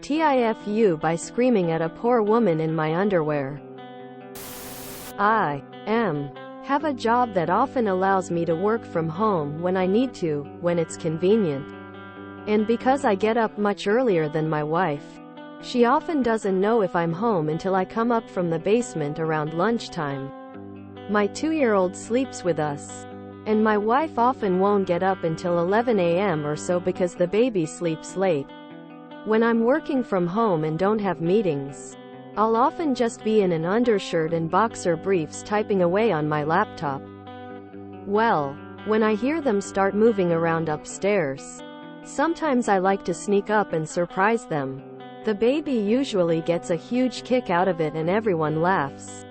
TIFU by screaming at a poor woman in my underwear. I have a job that often allows me to work from home when I need to, when it's convenient. And because I get up much earlier than my wife, she often doesn't know if I'm home until I come up from the basement around lunchtime. My 2-year-old sleeps with us, and my wife often won't get up until 11 a.m. or so because the baby sleeps late. When I'm working from home and don't have meetings, I'll often just be in an undershirt and boxer briefs typing away on my laptop. Well, when I hear them start moving around upstairs, sometimes I like to sneak up and surprise them. The baby usually gets a huge kick out of it and everyone laughs.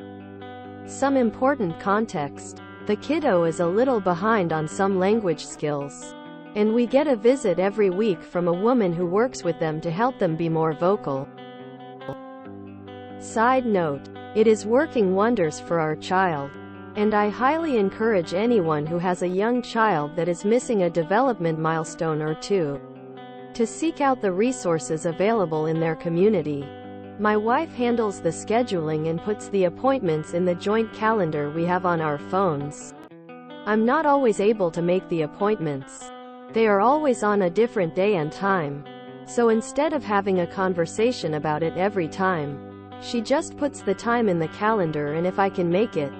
Some important context: the kiddo is a little behind on some language skills, and we get a visit every week from a woman who works with them to help them be more vocal. Side note: it is working wonders for our child, and I highly encourage anyone who has a young child that is missing a development milestone or two to seek out the resources available in their community. My wife handles the scheduling and puts the appointments in the joint calendar we have on our phones. I'm not always able to make the appointments. They are always on a different day and time. So instead of having a conversation about it every time, she just puts the time in the calendar, and if I can make it,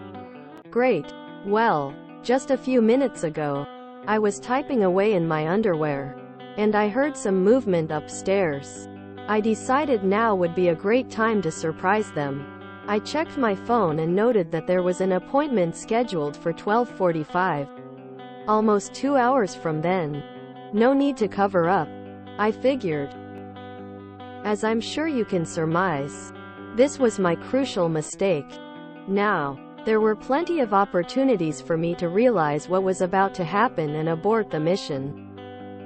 great. Well, just a few minutes ago, I was typing away in my underwear, and I heard some movement upstairs. I decided now would be a great time to surprise them. I checked my phone and noted that there was an appointment scheduled for 12:45. Almost 2 hours from then. No need to cover up, I figured. As I'm sure you can surmise, this was my crucial mistake. Now, there were plenty of opportunities for me to realize what was about to happen and abort the mission.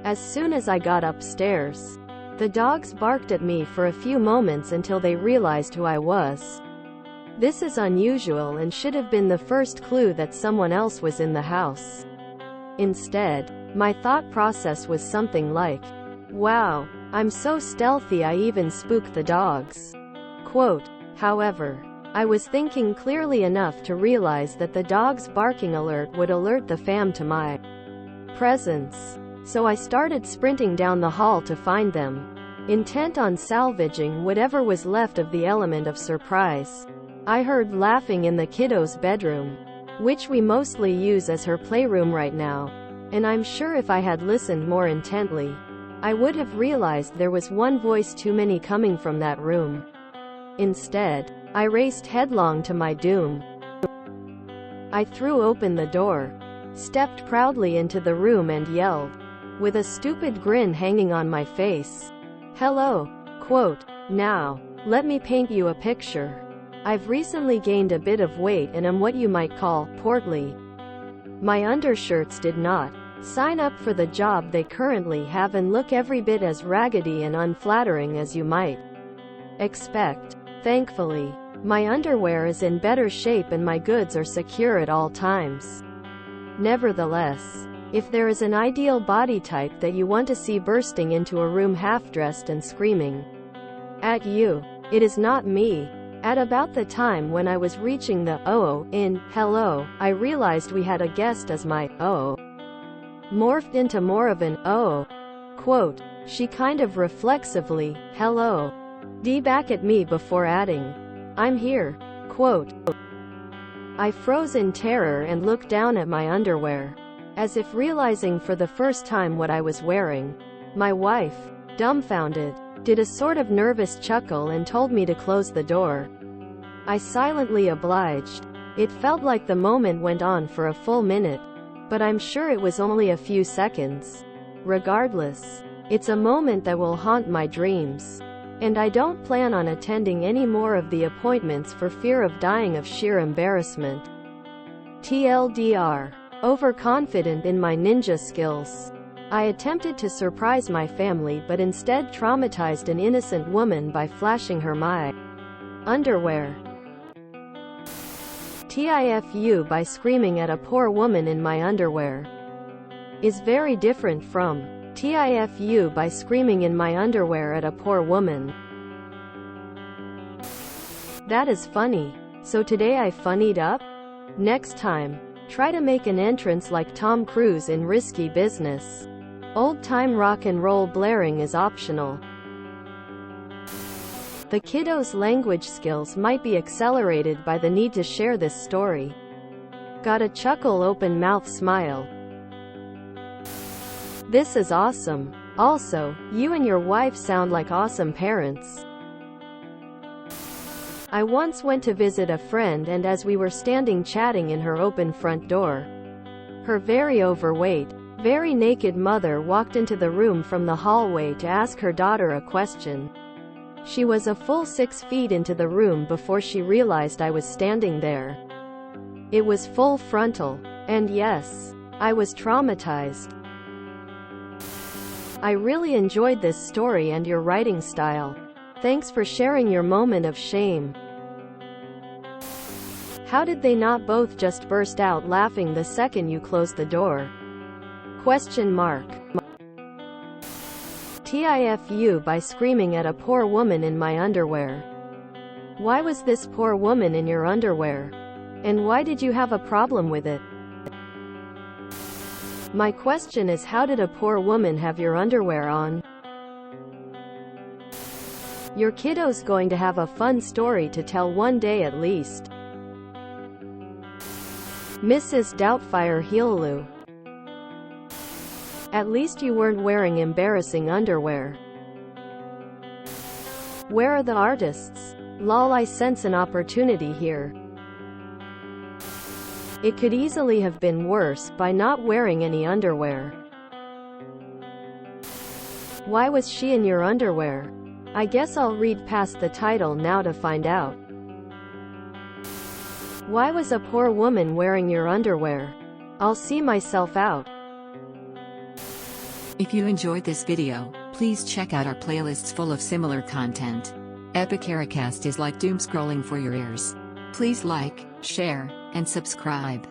As soon as I got upstairs, the dogs barked at me for a few moments until they realized who I was. This is unusual and should have been the first clue that someone else was in the house. Instead, my thought process was something like, "Wow, I'm so stealthy I even spooked the dogs." Quote. However, I was thinking clearly enough to realize that the dog's barking alert would alert the fam to my presence. So I started sprinting down the hall to find them, intent on salvaging whatever was left of the element of surprise. I heard laughing in the kiddo's bedroom, which we mostly use as her playroom right now, and I'm sure if I had listened more intently, I would have realized there was one voice too many coming from that room. Instead, I raced headlong to my doom. I threw open the door, stepped proudly into the room and yelled, with a stupid grin hanging on my face, "Hello." Quote. Now, let me paint you a picture. I've recently gained a bit of weight and am what you might call portly. My undershirts did not sign up for the job they currently have and look every bit as raggedy and unflattering as you might expect. Thankfully, my underwear is in better shape and my goods are secure at all times. Nevertheless, if there is an ideal body type that you want to see bursting into a room half-dressed and screaming at you, it is not me. At about the time when I was reaching the "oh" in "hello," I realized we had a guest as my "oh" morphed into more of an "oh." Quote. She kind of reflexively, "Hello." D back at me before adding, "I'm here." Quote. I froze in terror and looked down at my underwear, as if realizing for the first time what I was wearing. My wife, dumbfounded, did a sort of nervous chuckle and told me to close the door. I silently obliged. It felt like the moment went on for a full minute, but I'm sure it was only a few seconds. Regardless, it's a moment that will haunt my dreams, and I don't plan on attending any more of the appointments for fear of dying of sheer embarrassment. TLDR. Overconfident in my ninja skills, I attempted to surprise my family but instead traumatized an innocent woman by flashing her my underwear. TIFU by screaming at a poor woman in my underwear is very different from TIFU by screaming in my underwear at a poor woman. That is funny. So today I funnied up? Next time, try to make an entrance like Tom Cruise in Risky Business. Old-time rock and roll blaring is optional. The kiddos' language skills might be accelerated by the need to share this story. Got a chuckle, open mouth smile. This is awesome. Also, you and your wife sound like awesome parents. I once went to visit a friend, and as we were standing chatting in her open front door, her very overweight, very naked mother walked into the room from the hallway to ask her daughter a question. She was a full 6 feet into the room before she realized I was standing there. It was full frontal. And yes, I was traumatized. I really enjoyed this story and your writing style. Thanks for sharing your moment of shame. How did they not both just burst out laughing the second you closed the door? Question mark. TIFU by screaming at a poor woman in my underwear. Why was this poor woman in your underwear? And why did you have a problem with it? My question is, how did a poor woman have your underwear on? Your kiddo's going to have a fun story to tell one day at least. Mrs. Doubtfire Heeloo. At least you weren't wearing embarrassing underwear. Where are the artists? Lol, I sense an opportunity here. It could easily have been worse by not wearing any underwear. Why was she in your underwear? I guess I'll read past the title now to find out. Why was a poor woman wearing your underwear? I'll see myself out. If you enjoyed this video, please check out our playlists full of similar content. Epic Ericast is like doom scrolling for your ears. Please like, share, and subscribe.